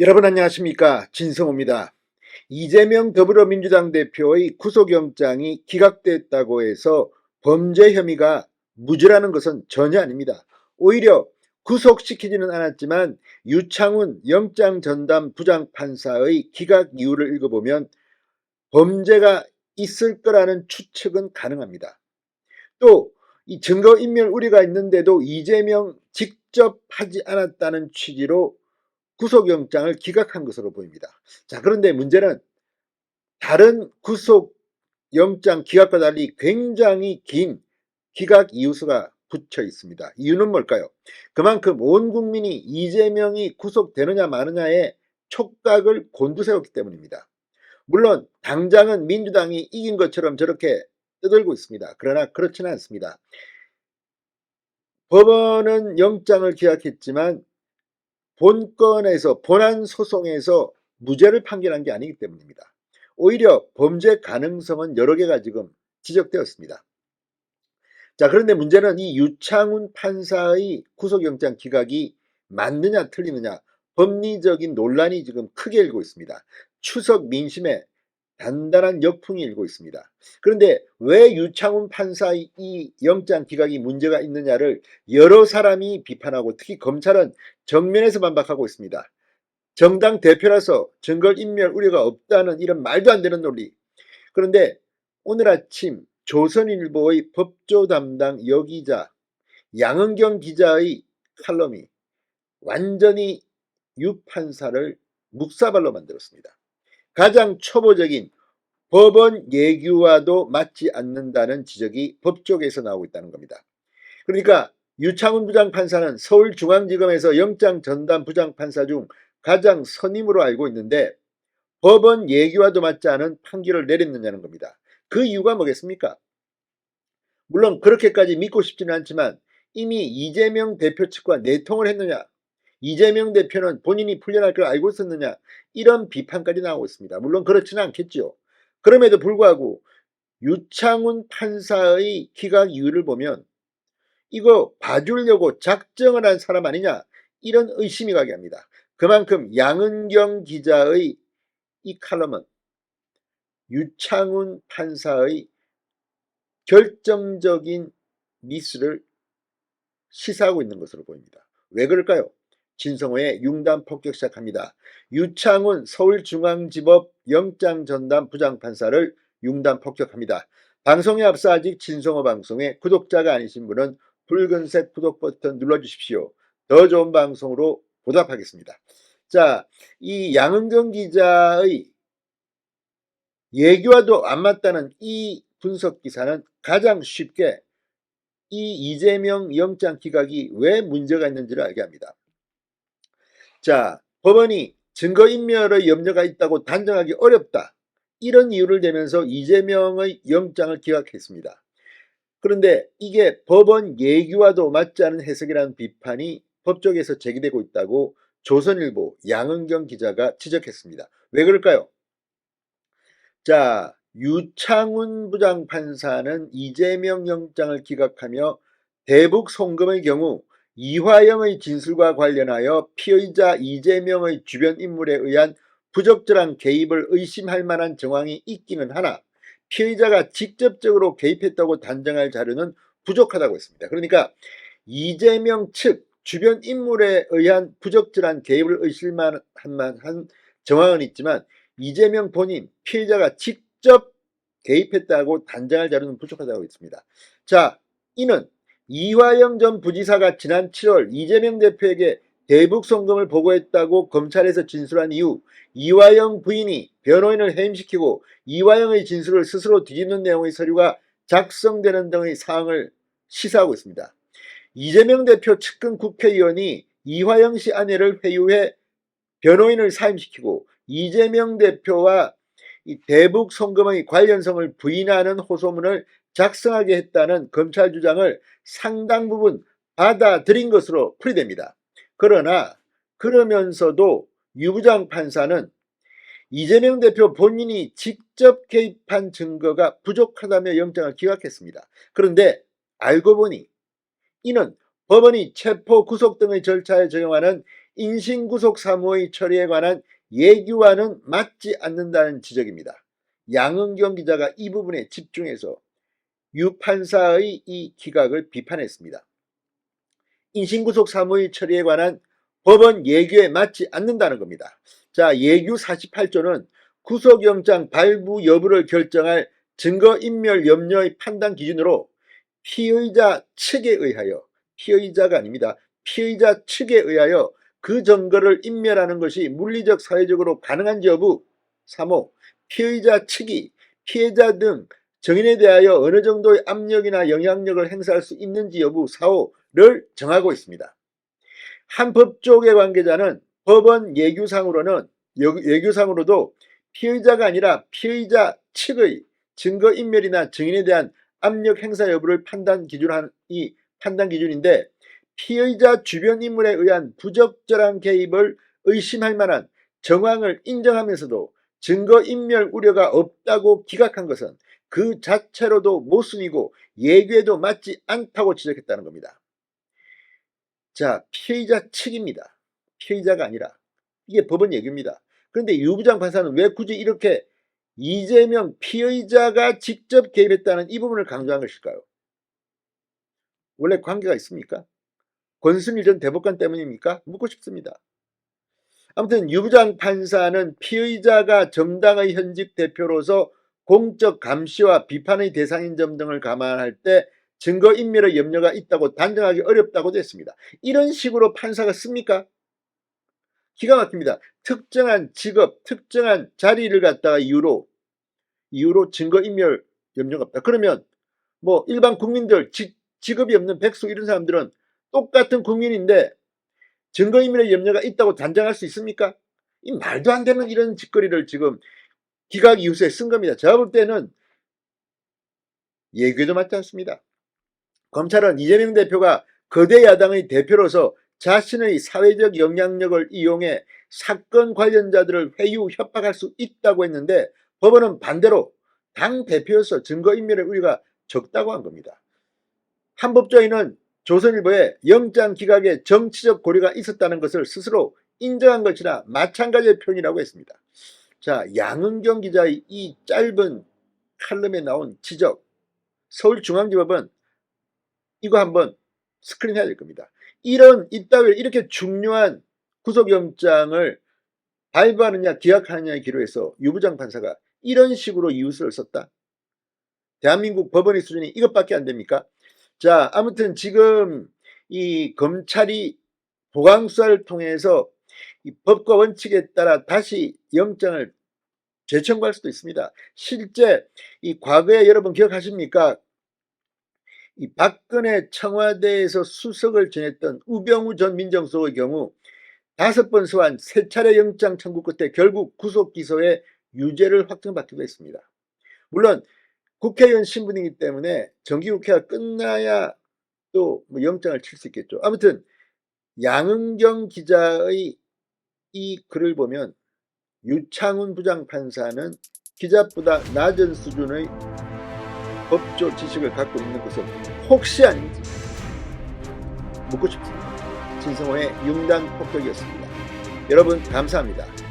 여러분 안녕하십니까, 진성호입니다. 이재명 더불어민주당 대표의 구속영장이 기각됐다고 해서 범죄 혐의가 무죄라는 것은 전혀 아닙니다. 오히려 구속시키지는 않았지만 유창훈 영장 전담 부장판사의 기각 이유를 읽어보면 범죄가 있을 거라는 추측은 가능합니다. 또 이 증거인멸 우려가 있는데도 이재명 직접 하지 않았다는 취지로 구속영장을 기각한 것으로 보입니다. 자, 그런데 문제는 다른 구속영장 기각과 달리 굉장히 긴 기각 이유서가 붙여 있습니다. 이유는 뭘까요? 그만큼 온 국민이 이재명이 구속되느냐 마느냐에 촉각을 곤두세웠기 때문입니다. 물론 당장은 민주당이 이긴 것처럼 저렇게 떠들고 있습니다. 그러나 그렇지는 않습니다. 법원은 영장을 기각했지만 본건에서 본안 소송에서 무죄를 판결한 게 아니기 때문입니다. 오히려 범죄 가능성은 여러 개가 지금 지적되었습니다. 자, 그런데 문제는 이 유창훈 판사의 구속영장 기각이 맞느냐 틀리느냐 법리적인 논란이 지금 크게 일고 있습니다. 추석 민심에 단단한 역풍이 일고 있습니다. 그런데 왜 유창훈 판사의 이 영장 기각이 문제가 있느냐를 여러 사람이 비판하고 특히 검찰은 정면에서 반박하고 있습니다. 정당 대표라서 증거인멸 우려가 없다는 이런 말도 안 되는 논리. 그런데 오늘 아침 조선일보의 법조 담당 여기자 양은경 기자의 칼럼이 완전히 유 판사를 묵사발로 만들었습니다. 가장 초보적인 법원 예규와도 맞지 않는다는 지적이 법조계에서 나오고 있다는 겁니다. 그러니까 유창훈 부장판사는 서울중앙지검에서 영장 전담 부장판사 중 가장 선임으로 알고 있는데 법원 예규와도 맞지 않은 판결을 내렸느냐는 겁니다. 그 이유가 뭐겠습니까? 물론 그렇게까지 믿고 싶지는 않지만 이미 이재명 대표 측과 내통을 했느냐, 이재명 대표는 본인이 풀려날 걸 알고 있었느냐, 이런 비판까지 나오고 있습니다. 물론 그렇지는 않겠죠. 그럼에도 불구하고 유창훈 판사의 기각 이유를 보면 이거 봐주려고 작정을 한 사람 아니냐, 이런 의심이 가게 합니다. 그만큼 양은경 기자의 이 칼럼은 유창훈 판사의 결정적인 미스를 시사하고 있는 것으로 보입니다. 왜 그럴까요? 진성호의 융단 폭격 시작합니다. 유창훈 서울중앙지법 영장전담 부장판사를 융단 폭격합니다. 방송에 앞서 아직 진성호 방송에 구독자가 아니신 분은 붉은색 구독 버튼 눌러주십시오. 더 좋은 방송으로 보답하겠습니다. 자, 이 양은경 기자의 예규와도 안 맞다는 이 분석 기사는 가장 쉽게 이 이재명 영장 기각이 왜 문제가 있는지를 알게 합니다. 자, 법원이 증거인멸의 염려가 있다고 단정하기 어렵다, 이런 이유를 대면서 이재명의 영장을 기각했습니다. 그런데 이게 법원 예규와도 맞지 않은 해석이라는 비판이 법조계에서 제기되고 있다고 조선일보 양은경 기자가 지적했습니다. 왜 그럴까요? 자, 유창훈 부장판사는 이재명 영장을 기각하며 대북 송금의 경우 이화영의 진술과 관련하여 피의자 이재명의 주변 인물에 의한 부적절한 개입을 의심할 만한 정황이 있기는 하나 피의자가 직접적으로 개입했다고 단정할 자료는 부족하다고 했습니다. 그러니까 이재명 측 주변 인물에 의한 부적절한 개입을 의심할 만한 정황은 있지만 이재명 본인 피해자가 직접 개입했다고 단정할 자료는 부족하다고 했습니다. 자, 이는 이화영 전 부지사가 지난 7월 이재명 대표에게 대북 송금을 보고했다고 검찰에서 진술한 이후 이화영 부인이 변호인을 해임시키고 이화영의 진술을 스스로 뒤집는 내용의 서류가 작성되는 등의 사항을 시사하고 있습니다. 이재명 대표 측근 국회의원이 이화영 씨 아내를 회유해 변호인을 사임시키고 이재명 대표와 이 대북 송금의 관련성을 부인하는 호소문을 작성하게 했다는 검찰 주장을 상당 부분 받아들인 것으로 풀이됩니다. 그러나 그러면서도 유 부장 판사는 이재명 대표 본인이 직접 개입한 증거가 부족하다며 영장을 기각했습니다. 그런데 알고 보니 이는 법원이 체포 구속 등의 절차에 적용하는 인신구속 사무의 처리에 관한 예규와는 맞지 않는다는 지적입니다. 양은경 기자가 이 부분에 집중해서 유 판사의 이 기각을 비판했습니다. 인신구속 사무의 처리에 관한 법원 예규에 맞지 않는다는 겁니다. 자, 예규 48조는 구속영장 발부 여부를 결정할 증거인멸 염려의 판단 기준으로 피의자 측에 의하여, 피의자가 아닙니다. 피의자 측에 의하여 그 증거를 인멸하는 것이 물리적 사회적으로 가능한지 여부, 3호 피의자 측이 피해자 등 증인에 대하여 어느 정도의 압력이나 영향력을 행사할 수 있는지 여부, 4호를 정하고 있습니다. 한 법조계 관계자는 법원 예규상으로도 피의자가 아니라 피의자 측의 증거인멸이나 증인에 대한 압력 행사 여부를 판단 기준인데 피의자 주변 인물에 의한 부적절한 개입을 의심할 만한 정황을 인정하면서도 증거인멸 우려가 없다고 기각한 것은 그 자체로도 모순이고 예규에도 맞지 않다고 지적했다는 겁니다. 자, 피의자 측입니다. 피의자가 아니라. 이게 법원 예규입니다. 그런데 유 부장 판사는 왜 굳이 이렇게 이재명 피의자가 직접 개입했다는 이 부분을 강조한 것일까요? 원래 관계가 있습니까? 권순일 전 대법관 때문입니까? 묻고 싶습니다. 아무튼 유 부장 판사는 피의자가 정당의 현직 대표로서 공적 감시와 비판의 대상인 점 등을 감안할 때 증거인멸의 염려가 있다고 단정하기 어렵다고도 했습니다. 이런 식으로 판사가 씁니까? 기가 막힙니다. 특정한 직업, 특정한 자리를 갖다가 이유로 증거인멸 염려가 없다. 그러면 뭐 일반 국민들, 직업이 없는 백수 이런 사람들은 똑같은 국민인데 증거인멸의 염려가 있다고 단정할 수 있습니까? 이 말도 안 되는 이런 짓거리를 지금 기각 이유서에 쓴 겁니다. 제가 볼 때는 예규에도 맞지 않습니다. 검찰은 이재명 대표가 거대 야당의 대표로서 자신의 사회적 영향력을 이용해 사건 관련자들을 회유 협박할 수 있다고 했는데 법원은 반대로 당 대표로서 증거인멸의 우려가 적다고 한 겁니다. 한 법조인은 조선일보에 영장 기각에 정치적 고려가 있었다는 것을 스스로 인정한 것이나 마찬가지의 표현이라고 했습니다. 자, 양은경 기자의 이 짧은 칼럼에 나온 지적, 서울중앙지법은 이거 한번 스크린해야 될 겁니다. 이렇게 중요한 구속영장을 발부하느냐 기각하느냐에 기로해서 유 부장 판사가 이런 식으로 이유서를 썼다. 대한민국 법원의 수준이 이것밖에 안 됩니까? 자, 아무튼 지금 이 검찰이 보강수사를 통해서 이 법과 원칙에 따라 다시 영장을 재청구할 수도 있습니다. 실제 이 과거에 여러분 기억하십니까? 이 박근혜 청와대에서 수석을 지냈던 우병우 전 민정수석의 경우 5번 소환 3차례 영장 청구 끝에 결국 구속 기소에 유죄를 확정받기도 했습니다. 물론 국회의원 신분이기 때문에 정기국회가 끝나야 또 뭐 영장을 칠 수 있겠죠. 아무튼 양은경 기자의 이 글을 보면 유창훈 부장판사는 기자보다 낮은 수준의 법조 지식을 갖고 있는 것은 혹시 아닌지 묻고 싶습니다. 진성호의 융단 폭격이었습니다. 여러분 감사합니다.